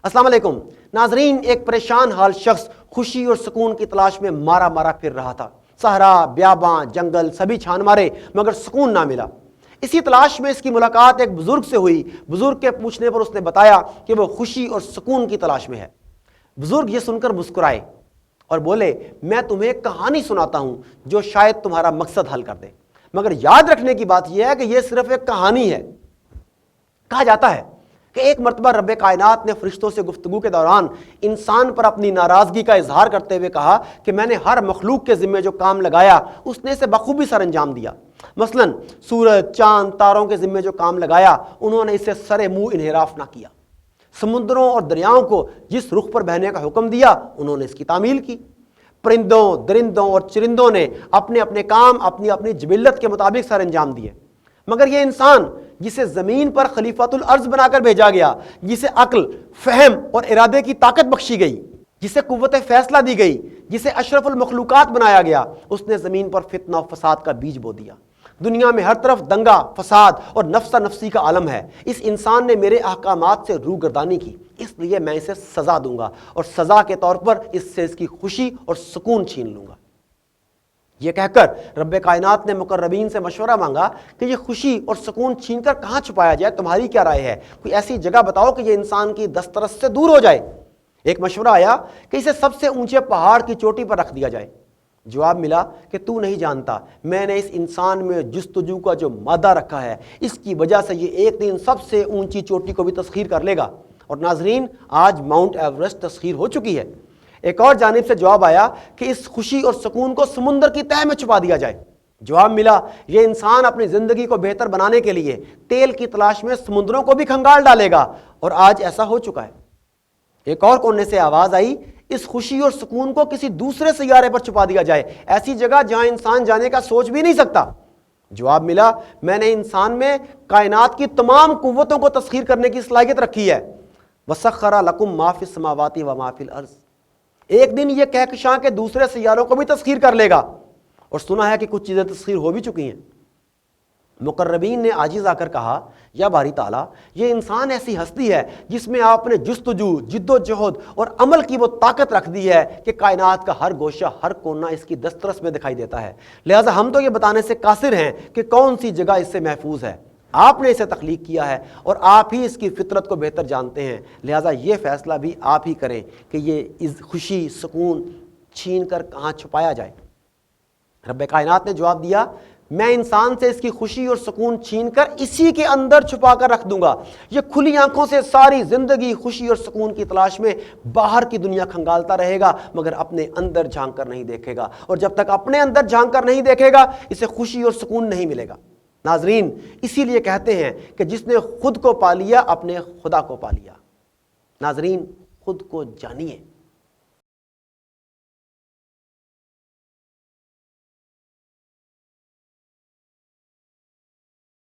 السلام علیکم ناظرین، ایک پریشان حال شخص خوشی اور سکون کی تلاش میں مارا مارا پھر رہا تھا۔ صحرا، بیاباں، جنگل سبھی چھان مارے مگر سکون نہ ملا۔ اسی تلاش میں اس کی ملاقات ایک بزرگ سے ہوئی۔ بزرگ کے پوچھنے پر اس نے بتایا کہ وہ خوشی اور سکون کی تلاش میں ہے۔ بزرگ یہ سن کر مسکرائے اور بولے، میں تمہیں ایک کہانی سناتا ہوں جو شاید تمہارا مقصد حل کر دے، مگر یاد رکھنے کی بات یہ ہے کہ یہ صرف ایک کہانی ہے۔ کہا جاتا ہے کہ ایک مرتبہ رب کائنات نے فرشتوں سے گفتگو کے دوران انسان پر اپنی ناراضگی کا اظہار کرتے ہوئے کہا کہ میں نے ہر مخلوق کے ذمے جو کام لگایا اس نے اسے بخوبی سر انجام دیا۔ مثلا سورج، چاند، تاروں کے ذمے جو کام لگایا انہوں نے اسے سر منہ انحراف نہ کیا۔ سمندروں اور دریاؤں کو جس رخ پر بہنے کا حکم دیا انہوں نے اس کی تعمیل کی۔ پرندوں، درندوں اور چرندوں نے اپنے اپنے کام اپنی اپنی جبلت کے مطابق سر انجام دیے، مگر یہ انسان جسے زمین پر خلیفۃ الارض بنا کر بھیجا گیا، جسے عقل، فہم اور ارادے کی طاقت بخشی گئی، جسے قوت فیصلہ دی گئی، جسے اشرف المخلوقات بنایا گیا، اس نے زمین پر فتنہ و فساد کا بیج بو دیا۔ دنیا میں ہر طرف دنگا، فساد اور نفسا نفسی کا عالم ہے۔ اس انسان نے میرے احکامات سے روگردانی کی، اس لیے میں اسے سزا دوں گا اور سزا کے طور پر اس سے اس کی خوشی اور سکون چھین لوں گا۔ یہ کہہ کر رب کائنات نے مقربین سے مشورہ مانگا کہ یہ خوشی اور سکون چھین کر کہاں چھپایا جائے، تمہاری کیا رائے ہے؟ کوئی ایسی جگہ بتاؤ کہ یہ انسان کی دسترس سے دور ہو جائے۔ ایک مشورہ آیا کہ اسے سب سے اونچے پہاڑ کی چوٹی پر رکھ دیا جائے۔ جواب ملا کہ تو نہیں جانتا، میں نے اس انسان میں جستجو کا جو مادہ رکھا ہے اس کی وجہ سے یہ ایک دن سب سے اونچی چوٹی کو بھی تسخیر کر لے گا۔ اور ناظرین، آج ماؤنٹ ایورسٹ تسخیر ہو چکی ہے۔ ایک اور جانب سے جواب آیا کہ اس خوشی اور سکون کو سمندر کی تہہ میں چھپا دیا جائے۔ جواب ملا، یہ انسان اپنی زندگی کو بہتر بنانے کے لیے تیل کی تلاش میں سمندروں کو بھی کھنگال ڈالے گا، اور آج ایسا ہو چکا ہے۔ ایک اور کونے سے آواز آئی، اس خوشی اور سکون کو کسی دوسرے سیارے پر چھپا دیا جائے، ایسی جگہ جہاں انسان جانے کا سوچ بھی نہیں سکتا۔ جواب ملا، میں نے انسان میں کائنات کی تمام قوتوں کو تسخیر کرنے کی صلاحیت رکھی ہے۔ وَسَخَّرَ لَكُم مَّا فِي السَّمَاوَاتِ وَمَا فِي الْأَرْضِ۔ ایک دن یہ کہکشاں کے دوسرے سیاروں کو بھی تسخیر کر لے گا، اور سنا ہے کہ کچھ چیزیں تسخیر ہو بھی چکی ہیں۔ مقربین نے عاجز آ کر کہا، یا باری تعالیٰ، یہ انسان ایسی ہستی ہے جس میں آپ نے جستجو، جد و جہد اور عمل کی وہ طاقت رکھ دی ہے کہ کائنات کا ہر گوشہ، ہر کونا اس کی دسترس میں دکھائی دیتا ہے، لہٰذا ہم تو یہ بتانے سے قاصر ہیں کہ کون سی جگہ اس سے محفوظ ہے۔ آپ نے اسے تخلیق کیا ہے اور آپ ہی اس کی فطرت کو بہتر جانتے ہیں، لہٰذا یہ فیصلہ بھی آپ ہی کریں کہ یہ خوشی، سکون چھین کر کہاں چھپایا جائے۔ رب کائنات نے جواب دیا، میں انسان سے اس کی خوشی اور سکون چھین کر اسی کے اندر چھپا کر رکھ دوں گا۔ یہ کھلی آنکھوں سے ساری زندگی خوشی اور سکون کی تلاش میں باہر کی دنیا کھنگالتا رہے گا، مگر اپنے اندر جھانک کر نہیں دیکھے گا، اور جب تک اپنے اندر جھانک کر نہیں دیکھے گا اسے خوشی اور سکون نہیں ملے گا۔ ناظرین، اسی لیے کہتے ہیں کہ جس نے خود کو پا لیا اپنے خدا کو پا لیا۔ ناظرین، خود کو جانیے۔